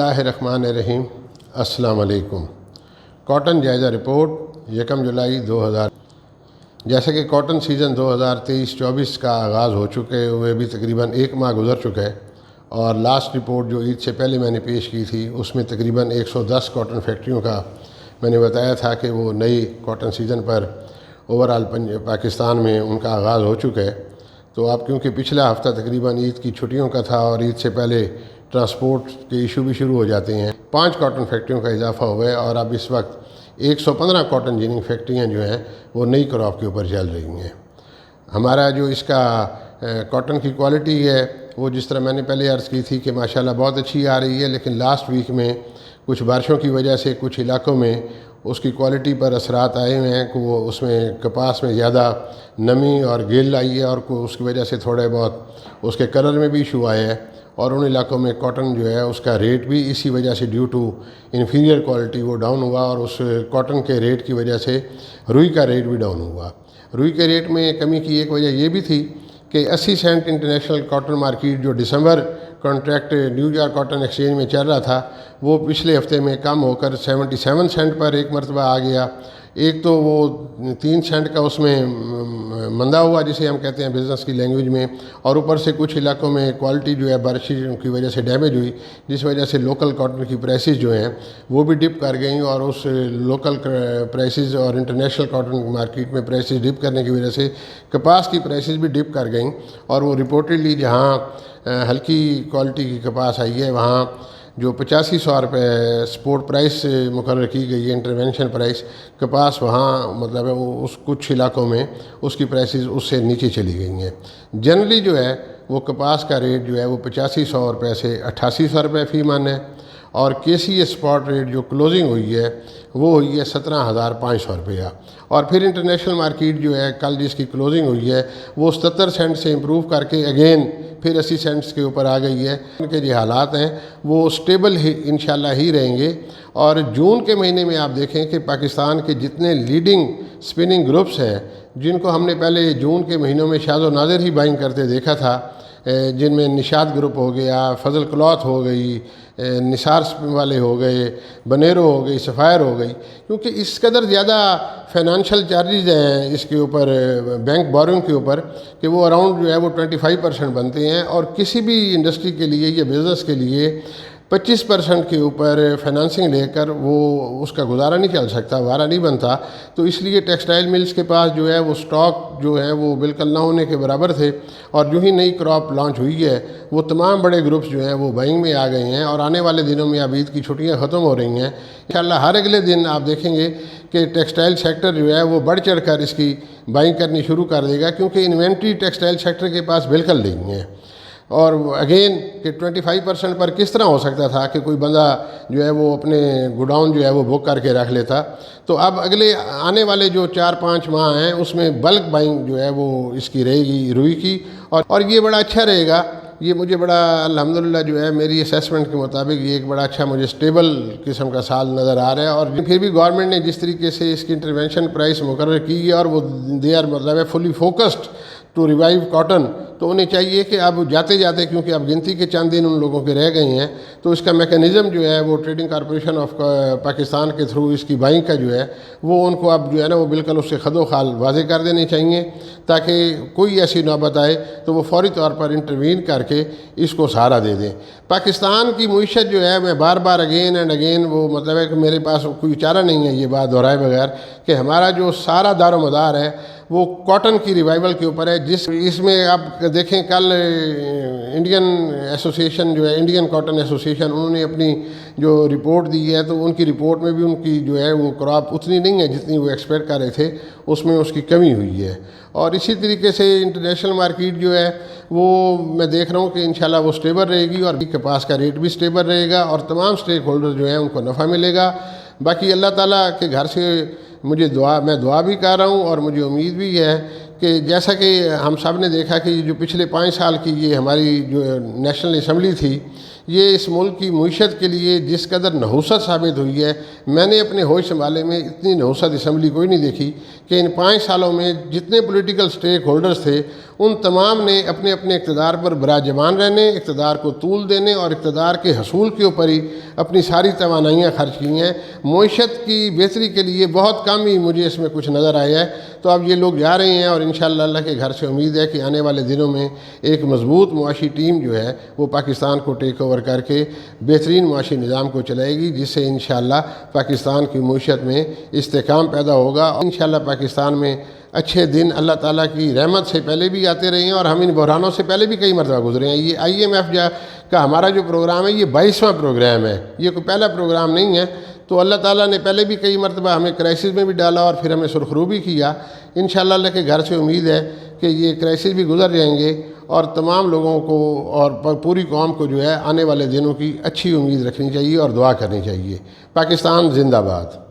اللہ الرحمن الرحیم۔ السلام علیکم۔ کاٹن جائزہ رپورٹ 1 جولائی 2000۔ جیسے کہ کاٹن سیزن 2023-24 کا آغاز ہو چکے ہوئے بھی تقریباً 1 ماہ گزر چکا ہے، اور لاسٹ رپورٹ جو عید سے پہلے میں نے پیش کی تھی اس میں تقریباً 110 کاٹن فیکٹریوں کا میں نے بتایا تھا کہ وہ نئی کاٹن سیزن پر اوورآل پاکستان میں ان کا آغاز ہو چکا ہے۔ تو اب کیونکہ پچھلا ہفتہ تقریباً عید کی چھٹیوں کا تھا اور عید سے پہلے ٹرانسپورٹ کے ایشو بھی شروع ہو جاتے ہیں، 5 کاٹن فیکٹریوں کا اضافہ ہوا ہے، اور اب اس وقت 115 کاٹن جیننگ فیکٹریاں جو ہیں وہ نئی کراپ کے اوپر چل رہی ہیں۔ ہمارا جو اس کا کاٹن کی کوالٹی ہے وہ جس طرح میں نے پہلے عرض کی تھی کہ ماشاءاللہ بہت اچھی آ رہی ہے، لیکن لاسٹ ویک میں کچھ بارشوں کی وجہ سے کچھ علاقوں میں اس کی کوالٹی پر اثرات آئے ہوئے ہیں کہ وہ اس میں کپاس میں زیادہ نمی اور گیل آئی ہے، اور اس کی وجہ سے تھوڑے بہت اس کے کلر میں بھی ایشو آیا ہے، اور ان علاقوں میں کاٹن جو ہے اس کا ریٹ بھی اسی وجہ سے ڈیو ٹو انفیریئر کوالٹی وہ ڈاؤن ہوا، اور اس کاٹن کے ریٹ کی وجہ سے روئی کا ریٹ بھی ڈاؤن ہوا۔ روئی کے ریٹ میں کمی کی ایک وجہ یہ بھی تھی کہ 80 سینٹ انٹرنیشنل کاٹن مارکیٹ جو دسمبر contract New York cotton exchange میں چل رہا تھا وہ پچھلے ہفتے میں کم ہو کر 77 سینٹ پر ایک مرتبہ آ گیا۔ ایک تو وہ 3 سینٹ کا اس میں مندہ ہوا جسے ہم کہتے ہیں بزنس کی لینگویج میں، اور اوپر سے کچھ علاقوں میں کوالٹی جو ہے بارش کی وجہ سے ڈیمیج ہوئی، جس وجہ سے لوکل کاٹن کی پرائسز جو ہیں وہ بھی ڈپ کر گئیں، اور اس لوکل پرائسز اور انٹرنیشنل کاٹن مارکیٹ میں پرائسز ڈپ کرنے کی وجہ سے کپاس کی پرائسز بھی ڈپ کر گئیں، اور وہ رپورٹڈلی جہاں ہلکی کوالٹی کی کپاس آئی ہے وہاں جو 8500 روپے سپورٹ پرائس مقرر کی گئی ہے، انٹرونشن پرائس کپاس، وہاں مطلب ہے وہ اس کچھ علاقوں میں اس کی پرائسز اس سے نیچے چلی گئی ہیں۔ جنرلی جو ہے وہ کپاس کا ریٹ جو ہے وہ 8500 روپے سے 8800 روپے فی من ہے، اور کے سی ایس اسپاٹ ریٹ جو کلوزنگ ہوئی ہے وہ ہوئی ہے 17500 روپیہ، اور پھر انٹرنیشنل مارکیٹ جو ہے کل جس کی کلوزنگ ہوئی ہے وہ 77 سینٹ سے امپروو کر کے اگین پھر 80 سینٹس کے اوپر آ گئی ہے۔ ان کے جو حالات ہیں وہ سٹیبل ہی انشاءاللہ ہی رہیں گے، اور جون کے مہینے میں آپ دیکھیں کہ پاکستان کے جتنے لیڈنگ سپننگ گروپس ہیں جن کو ہم نے پہلے جون کے مہینوں میں شاذ و نادر ہی بائنگ کرتے دیکھا تھا، جن میں نشاد گروپ ہو گیا، فضل کلاتھ ہو گئی، نثار والے ہو گئے، بنیرو ہو گئی، سفائر ہو گئی، کیونکہ اس قدر زیادہ فائنانشل چارجز ہیں اس کے اوپر بینک بورنگ کے اوپر کہ وہ اراؤنڈ جو ہے وہ 25% بنتے ہیں، اور کسی بھی انڈسٹری کے لیے یا بزنس کے لیے 25% کے اوپر فائنانسنگ لے کر وہ اس کا گزارا نہیں چل سکتا، وارہ نہیں بنتا۔ تو اس لیے ٹیکسٹائل ملز کے پاس جو ہے وہ سٹاک جو ہے وہ بالکل نہ ہونے کے برابر تھے، اور جو ہی نئی کراپ لانچ ہوئی ہے وہ تمام بڑے گروپس جو ہیں وہ بائنگ میں آ گئے ہیں، اور آنے والے دنوں میں اب عید کی چھٹیاں ختم ہو رہی ہیں، انشاءاللہ ہر اگلے دن آپ دیکھیں گے کہ ٹیکسٹائل سیکٹر جو ہے وہ بڑھ چڑھ کر اس کی بائنگ کرنی شروع کر دے گا، کیونکہ انوینٹری ٹیکسٹائل سیکٹر کے پاس بالکل نہیں ہے۔ اور اگین کہ 25% پر کس طرح ہو سکتا تھا کہ کوئی بندہ جو ہے وہ اپنے گوڈاؤن جو ہے وہ بک کر کے رکھ لیتا۔ تو اب اگلے آنے والے جو 4-5 ماہ ہیں اس میں بلک بائنگ جو ہے وہ اس کی رہے گی روئی کی، اور یہ بڑا اچھا رہے گا۔ یہ مجھے بڑا الحمدللہ جو ہے میری اسیسمنٹ کے مطابق یہ ایک بڑا اچھا مجھے سٹیبل قسم کا سال نظر آ رہا ہے، اور پھر بھی گورنمنٹ نے جس طریقے سے اس کی انٹرونشن پرائس مقرر کی ہے، اور وہ دے آر مطلب ہے فلی فوکسڈ ٹو ریوائیو کاٹن، تو انہیں چاہیے کہ اب جاتے جاتے کیونکہ اب گنتی کے چند دن ان لوگوں کے رہ گئے ہیں، تو اس کا میکانزم جو ہے وہ ٹریڈنگ کارپوریشن آف پاکستان کے تھرو اس کی بائنگ کا جو ہے وہ ان کو اب جو ہے نا وہ بالکل اس سے خد و خال واضح کر دینے چاہیے، تاکہ کوئی ایسی نوبت آئے تو وہ فوری طور پر انٹروین کر کے اس کو سہارا دے دیں۔ پاکستان کی معیشت جو ہے میں بار بار اگین اینڈ اگین وہ مطلب ہے کہ میرے پاس کوئی چارہ نہیں ہے یہ بات دہرائے بغیر کہ ہمارا جو سارا دار و مدار ہے وہ کاٹن کی ریوائیول کے اوپر ہے، اس میں آپ دیکھیں کل انڈین ایسوسیشن جو ہے انڈین کاٹن ایسوسیشن انہوں نے اپنی جو رپورٹ دی ہے تو ان کی رپورٹ میں بھی ان کی جو ہے وہ کراپ اتنی نہیں ہے جتنی وہ ایکسپیکٹ کر رہے تھے، اس میں اس کی کمی ہوئی ہے۔ اور اسی طریقے سے انٹرنیشنل مارکیٹ جو ہے وہ میں دیکھ رہا ہوں کہ انشاءاللہ وہ سٹیبل رہے گی، اور کپاس کا ریٹ بھی سٹیبل رہے گا، اور تمام سٹیک ہولڈر جو ہیں ان کو نفع ملے گا۔ باقی اللہ تعالیٰ کے گھر سے میں دعا بھی کر رہا ہوں، اور مجھے امید بھی ہے کہ جیسا کہ ہم سب نے دیکھا کہ جو پچھلے 5 سال کی یہ ہماری جو نیشنل اسمبلی تھی، یہ اس ملک کی معیشت کے لیے جس قدر نحوست ثابت ہوئی ہے، میں نے اپنے ہوش سنبھالے میں اتنی نحوست اسمبلی کوئی نہیں دیکھی کہ ان 5 سالوں میں جتنے پولیٹیکل سٹیک ہولڈرز تھے ان تمام نے اپنے اپنے اقتدار پر براجمان رہنے، اقتدار کو طول دینے اور اقتدار کے حصول کے اوپر ہی اپنی ساری توانائیاں خرچ کی ہیں۔ معیشت کی بہتری کے لیے بہت کم ہی مجھے اس میں کچھ نظر آیا ہے۔ تو اب یہ لوگ جا رہے ہیں اور انشاءاللہ اللہ کے گھر سے امید ہے کہ آنے والے دنوں میں ایک مضبوط معاشی ٹیم جو ہے وہ پاکستان کو ٹیک اوور کر کے بہترین معاشی نظام کو چلائے گی، جس سے انشاءاللہ پاکستان کی معیشت میں استحکام پیدا ہوگا، اور انشاءاللہ پاکستان میں اچھے دن اللہ تعالیٰ کی رحمت سے پہلے بھی آتے رہے ہیں، اور ہم ان بحرانوں سے پہلے بھی کئی مرتبہ گزرے ہیں۔ یہ IMF کا ہمارا جو پروگرام ہے یہ 22واں پروگرام ہے، یہ کوئی پہلا پروگرام نہیں ہے۔ تو اللہ تعالیٰ نے پہلے بھی کئی مرتبہ ہمیں کرائسس میں بھی ڈالا اور پھر ہمیں سرخرو بھی کیا۔ انشاءاللہ اللہ کے گھر سے امید ہے کہ یہ کرائسس بھی گزر جائیں گے، اور تمام لوگوں کو اور پوری قوم کو جو ہے آنے والے دنوں کی اچھی امید رکھنی چاہیے اور دعا کرنی چاہیے۔ پاکستان زندہ باد۔